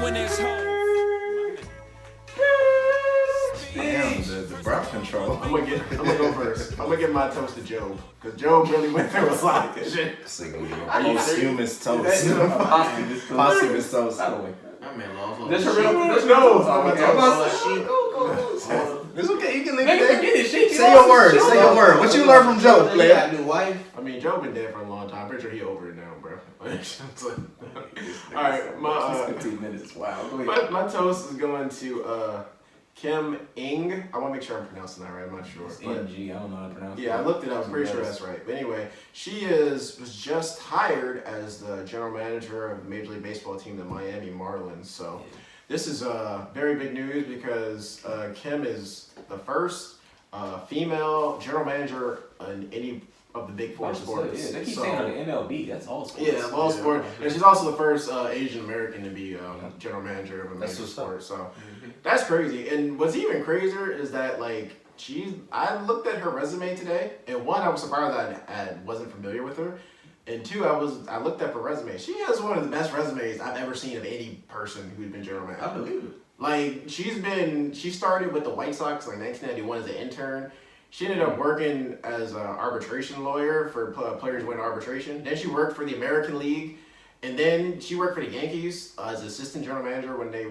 when there's hope. Damn, the breath control. I'm gonna go first. I'm gonna give my toast to Job, because Job really went through a lot of shit. Are you posthumous toast? Posthumous toast. I mean, lost. This her real? No, This It's okay, you can leave Make her it forget it. She Say your word. Say your word. What you learn from Joe, He player? got a new wife. I mean, Joe been dead for a long time. Pretty sure he over it now, bro. Alright, my 15 minutes. Wow. Go ahead. my toast is going to Kim Ing. I want to make sure I'm pronouncing that right. I'm not sure. NG. I don't know how to pronounce it. Yeah, I looked it up. I'm pretty sure that's right. But anyway, she was just hired as the general manager of the Major League Baseball team, the Miami Marlins. So this is very big news because Kim is the first female general manager in any of the big four sports. Yeah, they keep saying on the MLB. That's all sports. Yeah, all sports. And she's also the first Asian American to be general manager of a major sport. So that's crazy. And what's even crazier is that like I looked at her resume today, and one, I was surprised I wasn't familiar with her. And two, I looked up her resume. She has one of the best resumes I've ever seen of any person who's been general manager. I believe it. Like she started with the White Sox like 1991 as an intern. She ended up working as an arbitration lawyer for players who went to arbitration. Then she worked for the American League, and then she worked for the Yankees as assistant general manager when they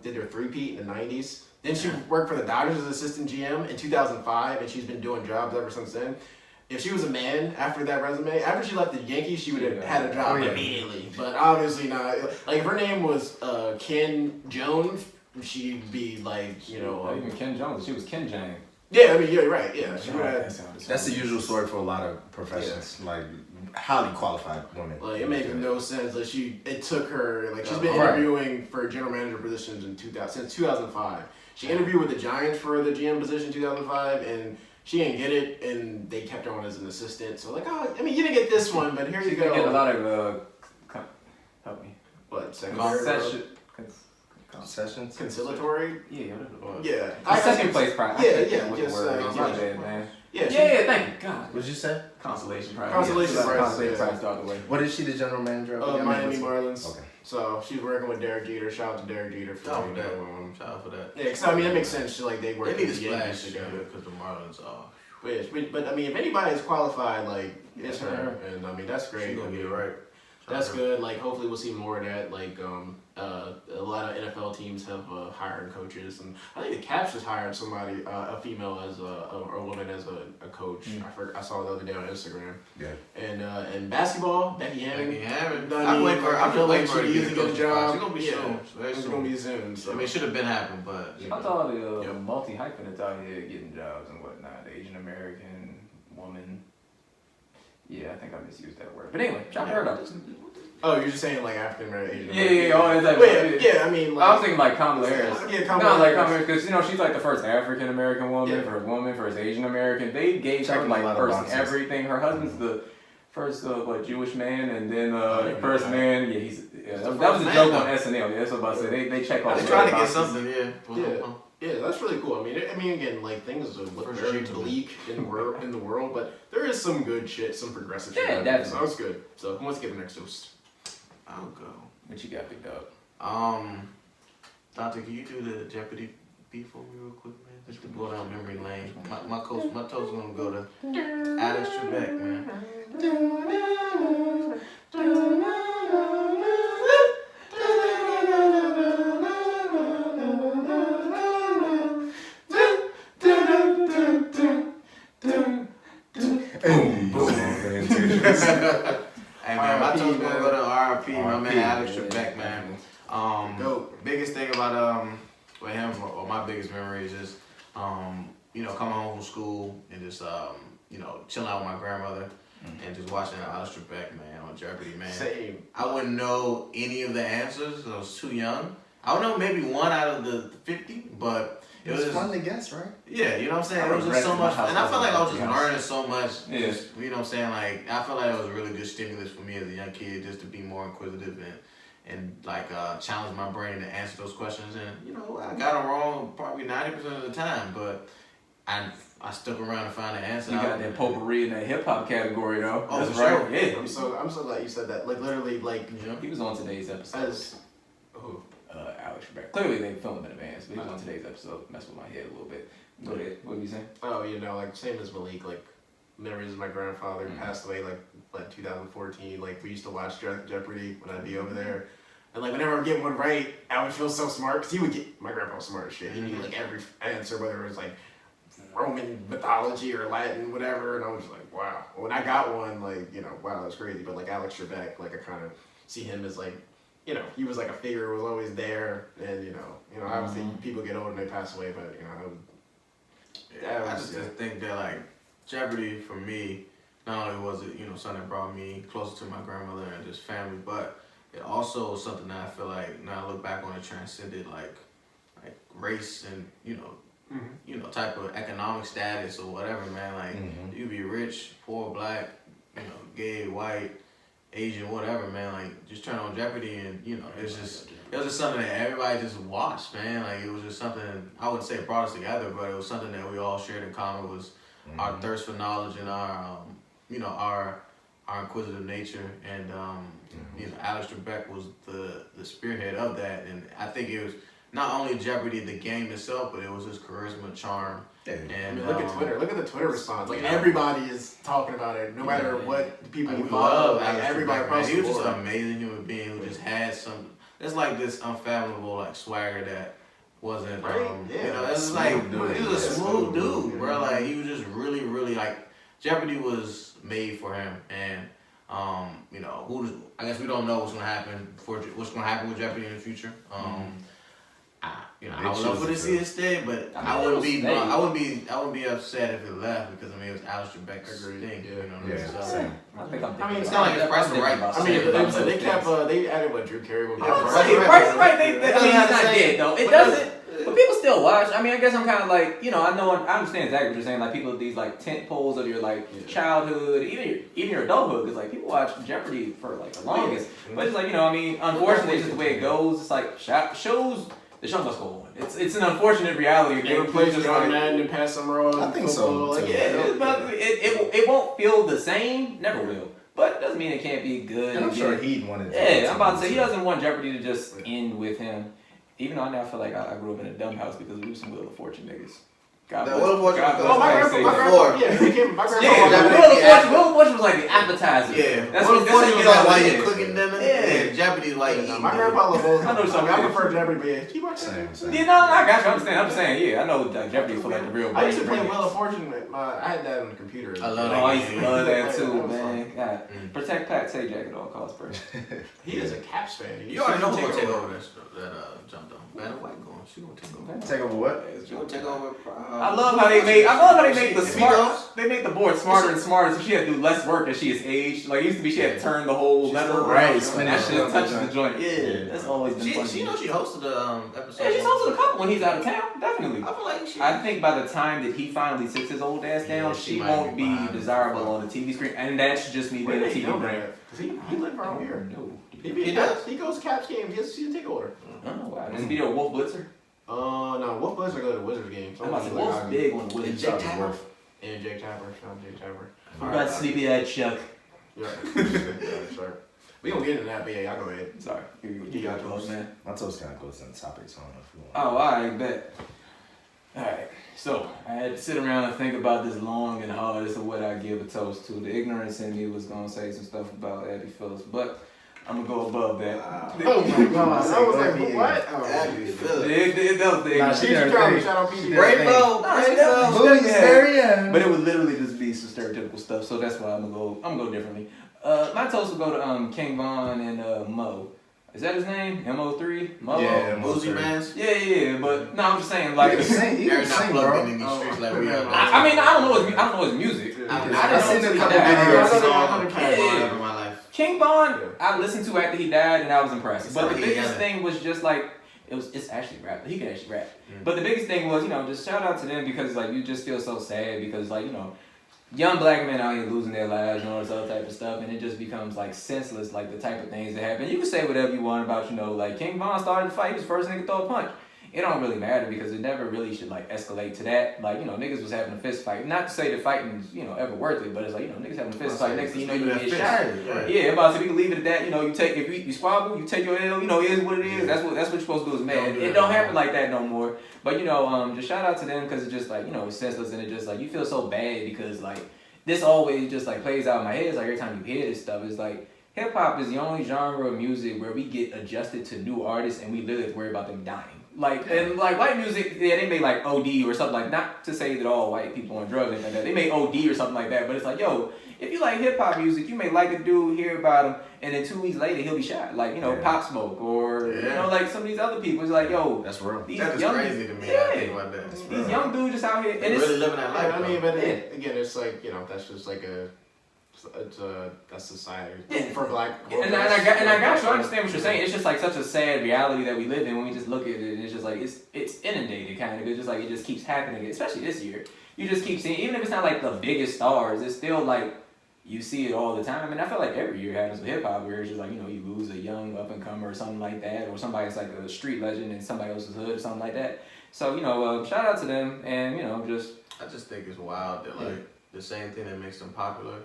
did their three-peat in the 90s. Then she worked for the Dodgers as assistant GM in 2005, and she's been doing jobs ever since then. If she was a man after that resume, after she left the Yankees, she would have had a job immediately. But obviously not. Like if her name was Ken Jones, she'd be like, Not even Ken Jones. She was Ken Jang. Yeah, I mean, you're right. Yeah, That's the usual story for a lot of professions, like highly qualified women. Like it makes no sense. Like it took her. Like she's been interviewing for general manager positions since 2005. She interviewed with the Giants for the GM position in 2005, and she didn't get it, and they kept her on as an assistant. So like, oh, I mean, you didn't get this one, but here you go. She's getting a lot of help me. What Concessions? Conciliatory? Yeah. Yeah. Second place prize. Yeah. With the word. My bad, man. Yeah, thank you, God. What'd you say? Consolation prize. Consolation prize. Consolation prize out the way. What is she the general manager of? Miami Marlins. Okay. So she's working with Derek Jeter. Shout out to Derek Jeter for Shout out for that. Yeah, because I mean it makes sense. Like they work They need with to the Yankees splash together. because the Marlins are. But I mean, if anybody is qualified, like it's her, and I mean that's great. She's gonna get it right. That's good. Like hopefully we'll see more of that. Like a lot of NFL teams have hired coaches, and I think the Caps just hired somebody, a female as a woman as a coach. I saw it the other day on Instagram. Yeah. And basketball, Becky Hammond. I feel like she needs to get a job. She's gonna be soon. It's gonna be soon. So. I mean, it should have been happened, but I thought the multi-hyphenates out here getting jobs and whatnot. The Asian American woman. Yeah, I think I misused that word. But anyway, shout her out. Oh, you're just saying like African American. Yeah, all that type of stuff. Yeah, I mean, like, I was thinking like Kamala Harris. Yeah, Kamala Harris. Because she's like the first African American woman, first Asian American. They gave her like first everything. Her husband's the first Jewish man, and then first man. Yeah, that was a joke on SNL. Yeah, that's what I was about to say. They check all the. They're trying to get something. Yeah, that's really cool. I mean, again, like things look very bleak in the world, but there is some good shit, some progressive shit. Yeah, definitely. So that's good. So who wants to give the next toast? I'll go. What you got picked up? Dante, can you do the Jeopardy beat for me real quick, man? Just to go down memory lane. My toast is gonna go to Alex Trebek, man. Hey man, my toast gonna go to R.I.P. My man Alex Trebek, man. Biggest thing about with him, or my biggest memory is just coming home from school and just chilling out with my grandmother and just watching Alex Trebek, man, on Jeopardy, man. Same. I wouldn't know any of the answers because I was too young. I would know maybe one out of the 50, but it was fun to guess, right? Yeah, you know what I'm saying? It was just so much, and I felt like I was just learning so much. Yeah. Just, you know what I'm saying? Like, I felt like it was a really good stimulus for me as a young kid just to be more inquisitive and challenge my brain to answer those questions. And, I got them wrong probably 90% of the time, but I stuck around to find the answer. You got that potpourri in that hip hop category, though. Oh, that's right. Sure. Yeah. I'm so glad you said that. Like, literally, like... He was on today's episode. Who? Alex Trebek. Clearly they filmed him in advance, but he was on today's episode. Messed with my head a little bit. Go ahead. What were you saying? Oh, like same as Malik. Like memories of my grandfather passed away like 2014. Like we used to watch Jeopardy when I'd be over there. And like whenever I would get one right, I would feel so smart because he would get my grandpa was smart as shit. He knew like every answer, whether it was like Roman mythology or Latin, whatever. And I was just like, wow. When I got one, like wow, that's crazy. But like Alex Trebek, like I kind of see him as like, he was like a figure who was always there. And obviously people get older and they pass away, but I just think that like Jeopardy for me, not only was it something that brought me closer to my grandmother and just family, but it also was something that I feel like now I look back on it transcended like race and type of economic status or whatever, man. Like you be rich, poor, black, gay, white, Asian, whatever, man. Like just turn on Jeopardy and it was just something that everybody just watched, man. Like it was just something I wouldn't say it brought us together, but it was something that we all shared in common was our thirst for knowledge and our our inquisitive nature, and Alex Trebek was the spearhead of that, and I think it was not only Jeopardy the game itself, but it was his charisma, charm. Yeah. And look at Twitter. Look at the Twitter response. Like everybody is talking about it, no matter what the people you follow. Like everybody across the board. He was just an amazing human being who just had some. It's like this unfathomable like swagger that wasn't. It's like he was a smooth dude, bro. Like he was just really, really like Jeopardy was made for him, and I guess we don't know what's gonna happen with Jeopardy in the future. I would love for to see it stay, but I wouldn't be upset if it left because it was Alex Trebek's thing. I think it's not like it's price right. They added Drew Carey will be. Right. He's not dead though. It doesn't. But people still watch. I mean, I guess I'm kind of like, I understand exactly what you're saying. Like people, these like tent poles of your like childhood, even your adulthood, because like people watch Jeopardy for like the longest. But it's like unfortunately, it's just the way it goes. It's like shows. The show must go on. It's an unfortunate reality. They replace it on Madden and pass some roles. I think so. It won't feel the same. Never will. But it doesn't mean it can't be good. And I'm sure he'd want it. Yeah, I'm about to say he doesn't want Jeopardy to just end with him. Even though I now feel like I grew up in a dumb house because we were some Wheel of Fortune niggas. My grandpa. Yeah, he became my grandpa. Wheel of Fortune was like the appetizer. Yeah, that's what Fortune was like while you're cooking dinner. Yeah, Jeopardy like my grandpa loved both. I know something. I prefer Jeopardy, but yeah, keep watching. I got you. I'm just saying. Yeah, I know Jeopardy for like the real. I used to play Wheel of Fortune. I had that on the computer. I used to love that too, man. God, protect Pat Sajak at all costs, bro. He is a Caps fan. You already know who gonna take over that jumped on. Better White going. She gonna take over. Take over what? She gonna take over. I love how they make the smart. They make the board smarter and smarter, so she had to do less work as she is aged. Like it used to be, she had to turn the whole lever right. And that shit touches the joint. Yeah, that's always been funny. She hosted the episode. Yeah, she's hosted a couple when he's out of town. Definitely. I feel like I think by the time that he finally sits his old ass down, she won't be desirable on the TV screen, and that's just me being a TV brain. He lived around here. No. He does. He goes to Caps games. He has to see the takeover. Oh wow. Does he be a Wolf Blitzer? No, Wolf Blitzer go to Wizards games. Wolf's big on the Wizards. Jake Tapper. And Jake Tapper. What about Sleepy-Eyed Chuck? Yeah. Sorry. We gonna get into that, but yeah, y'all go ahead. Sorry. You got close, man. My toast kind of goes in the topic, so I don't know if you want. Oh, alright, bet. Alright, so I had to sit around and think about this long and hard as to what I give a toast to. The ignorance in me was gonna say some stuff about Abby Phillips, but I'm gonna go above that. Oh my god, I was like, what? Abby Phillips. That was the ignorance. Rainbow. But it would literally just be some stereotypical stuff, so that's why I'm gonna go differently. My toast will go to King Von and Mo. Is that his name? MO3? Mo? Yeah, Boozy Mans? Yeah, but no, I'm just saying like they're not plugged in these streets like we are. I mean, I don't know his music. I've seen a couple videos in my life. King Von, I listened to after he died and I was impressed. But the biggest thing was just like it's actually rap. He could actually rap. But the biggest thing was, just shout out to them because like you just feel so sad because like, young black men out here losing their lives and all this other type of stuff, and it just becomes like senseless, like the type of things that happen. You can say whatever you want about, like King Von started the fight, he was the first nigga to throw a punch. it don't really matter because it never really should like escalate to that. Like, you know, niggas was having a fist fight. Not to say the fighting's, you know, ever worth it, but it's like, you know, niggas having a fist fight. Next thing you know, you get shot. Yeah, about to we can leave it at that. You know, you take if you squabble, you take your L. You know, it is what it is. That's what you're supposed to do. Is man, it don't happen like that no more. But you know, just shout out to them because it's just like, you know, it's senseless and it just like you feel so bad because like this always just like plays out in my head. It's like every time you hear this stuff, it's like. Hip hop is the only genre of music where we get adjusted to new artists and we literally have to worry about them dying. Like, and like white music, yeah, they made like OD or something like, not to say that all white people on drugs and like that. They made OD or something like that, but it's like, yo, if you like hip hop music, you may like a dude, hear about him, and then 2 weeks later he'll be shot. Like, you know, Pop Smoke or, you know, like some of these other people. It's like, yo, that's real. That's crazy to me. I think about that. These young dudes just out here. And really living that life. I mean, but again, it's like, you know, that's just like that's society for black. And I got you. I understand what you're saying. It's just like such a sad reality that we live in when we just look at it. And it's just like it's inundated kind of. It's just like it just keeps happening. Especially this year, you just keep seeing. Even if it's not like the biggest stars, it's still like you see it all the time. And I feel like every year happens with hip hop, where it's just like, you know, you lose a young up and comer or something like that, or somebody's like a street legend in somebody else's hood or something like that. So you know, shout out to them, and you know, I just think it's wild that like the same thing that makes them popular.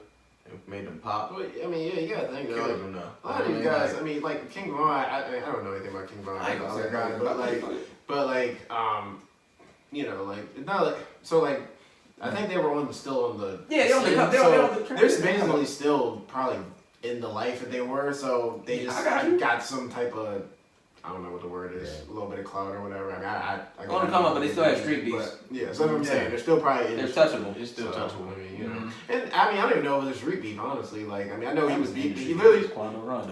It made them pop. But, I mean, yeah, you gotta think though. Killed them though. A lot of these guys, I mean, like King Von, I don't know anything about King Von, I ain't gonna say guy, but like, you know, like, not like, so like, I think they were still on the. Yeah, they're basically still probably in the life that they were, so they just got some type of. I don't know what the word is. A little bit of clout or whatever. I mean, I want to come up, but they still have street beefs. Yeah, so that's what I'm saying. They're still probably. They're touchable. It's still touchable. I mean, you know, and I mean, I don't even know if it was street beef. Honestly, like, I mean, I know he was beat. He literally.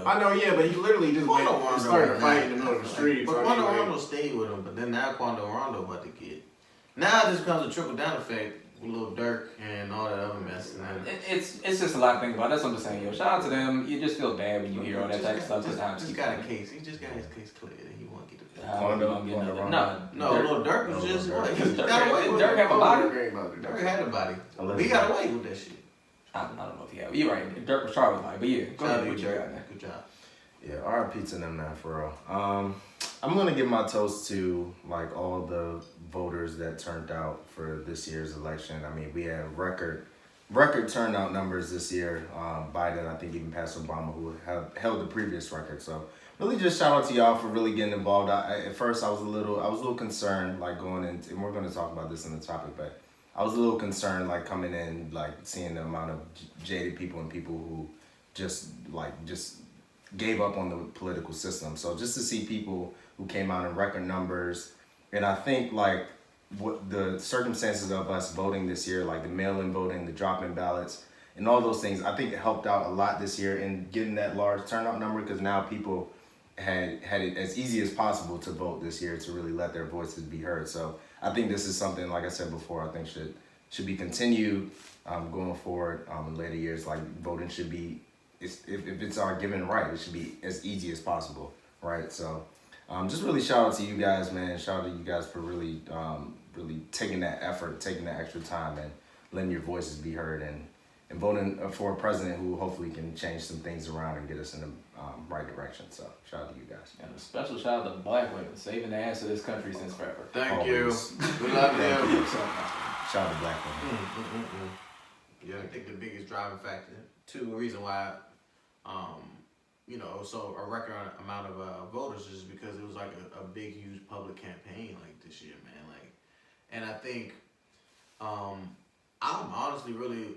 I know, yeah, but he literally just started a fight in the middle of the street. But Quando Rondo stayed with him, but then now Quando Rondo about to get. Now it just comes a trickle down effect. Little Dirk and all that other mess. It's just a lot to think about. That's what I'm saying. Yo, shout out to them. You just feel bad when you hear all that type of stuff. Just got a case. He just got his case cleared and he won't get it. No, Little Dirk was just got away with it. Dirk have a body. Dirk had a body. He got away with that shit. I don't know if he had. You're right. Dirk was charged with body, but yeah. Go ahead with your guy. Good job. Yeah, R.I.P to them now for real. I'm gonna give my toast to like all the voters that turned out for this year's election. I mean, we had record turnout numbers this year. Biden, I think, even passed Obama, who held the previous record. So really, just shout out to y'all for really getting involved. At first, I was a little concerned, like going in, and we're gonna talk about this in the topic, but I was a little concerned, like coming in, like seeing the amount of jaded people and people who just gave up on the political system. So just to see people who came out in record numbers, and I think like what the circumstances of us voting this year, like the mail-in voting, the drop-in ballots, and all those things, I think it helped out a lot this year in getting that large turnout number, because now people had it as easy as possible to vote this year to really let their voices be heard. So I think this is something, like I said before, I think should be continued going forward in later years. Like voting should be, if it's our given right, it should be as easy as possible, right? So just really shout out to you guys, man. Shout out to you guys for really taking that effort, taking that extra time, and letting your voices be heard, and voting for a president who hopefully can change some things around and get us in the right direction. So shout out to you guys. And a special shout out to black women, saving the ass of this country since forever. Thank you. We love them. Shout out to black women. Yeah, I think the biggest driving factor, too, the reason why, you know, so a record amount of voters is because it was like a big, huge public campaign like this year, man. Like, and I think I'm honestly really,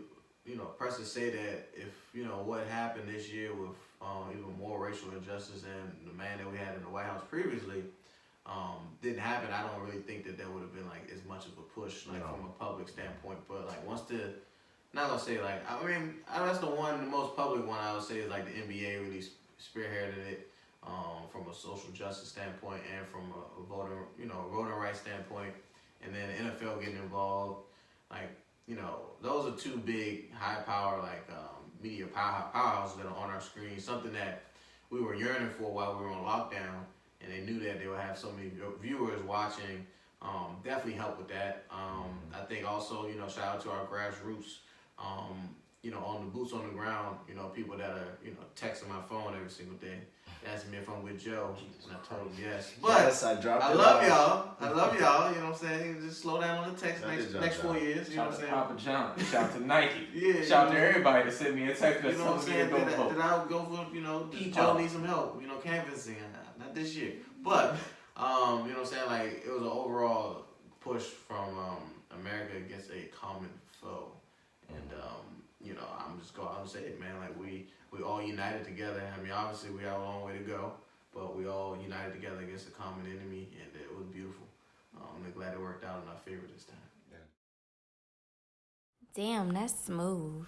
you know, pressed to say that if, you know, what happened this year with even more racial injustice than the man that we had in the White House previously didn't happen, I don't really think that would have been like as much of a push, like from a public standpoint. But like once not gonna say like, I mean, that's the most public one I would say is like the NBA really spearheaded it from a social justice standpoint and from a voting rights standpoint, and then the NFL getting involved. Like, you know, those are two big high power like media powerhouses that are on our screen. Something that we were yearning for while we were on lockdown, and they knew that they would have so many viewers watching. Definitely helped with that. I think also, you know, shout out to our grassroots. You know, on the boots on the ground, you know, people that are, you know, texting my phone every single day. asked me if I'm with Joe, and I told him yes. But yes, I dropped I love y'all. I love y'all. You know what I'm saying? Just slow down on the text next 4 years. You know what I'm saying? Papa John. Shout to Nike. Yeah. Shout to everybody that sent me a text. You know what I'm saying? That I would go for, Joe needs some help. Canvassing. Not this year. But, you know what I'm saying? Like, it was an overall push from America against a common foe. And, I'm just going to say it, man. Like, we all united together. I mean, obviously, we have a long way to go. But we all united together against a common enemy, and it was beautiful. I'm glad it worked out in our favor this time. Damn, that's smooth.